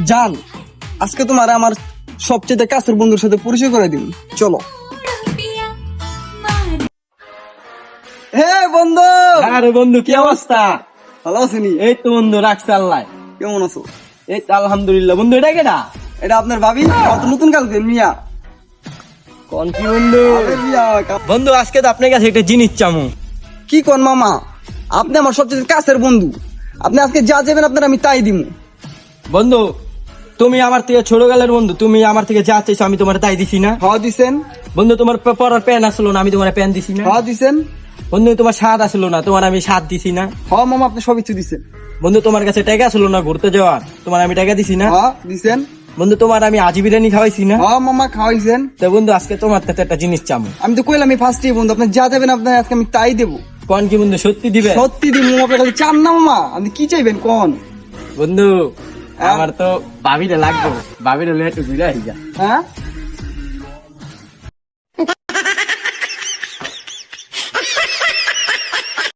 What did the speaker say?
জান, আজকে তোমার আমার সবচেয়ে কাছের বন্ধুর সাথে পরিচয় করে দিন, চলো। হে বন্ধু, আরে বন্ধু কি অবস্থা? ভালো আছেনি? এই তো বন্ধু রাখছে আল্লাহ। কেমন আছো? এই তো আলহামদুলিল্লাহ। বন্ধু এটা কেডা? এটা আপনার ভাবি, কত নতুন কালকে মিয়া। কোন কি বন্ধু? আরে মিয়া, বন্ধু আজকে তো আপনার কাছে একটা জিনিস চামু। কি কোন মামা, আপনি আমার সবচেয়ে কাছের বন্ধু, আপনি আজকে যা যাবেন আপনার আমি তাই দিমু। বন্ধু তুমি আমার থেকে ছোটকালের বন্ধু, তুমি আমার থেকে যা চাইছো আমি তোমার তাই দিছি না? খাওয়া দিছেন? বন্ধু তোমার পরার প্যান আসলো না, আমি তোমার প্যান দিছি না? খাওয়া দিছেন? বন্ধু তোমার স্বাদ আসলো না, তোমার আমি স্বাদ দিছি না? হ্যাঁ মামা, আপনি সব কিছু দিছেন। বন্ধু তোমার কাছে টাকা আসলো না ঘুরতে যাওয়ার, তোমার আমি টাকা দিছি না? হ্যাঁ দিছেন। বন্ধু তোমার আমি আজি বিরিয়ানি খাওয়াইছি না? হ্যাঁ মামা, খাওয়াইছেন। তো বন্ধু আজকে তোমার থেকে একটা জিনিস চামু। আমি তো কইলাম আমি ফার্স্টে বন্ধু, আপনি যা যাবেন আপনার আজকে আমি তাই দেবো। কোন কি বন্ধু সত্যি দিবে? সত্যি দিমু, আপনার কাছে চান না মামা, আপনি কি চাইবেন কোন? বন্ধু আমার তো ভাবিরে লাগবে, ভাবিরে একটু ঘুরে আই যা। হ্যাঁ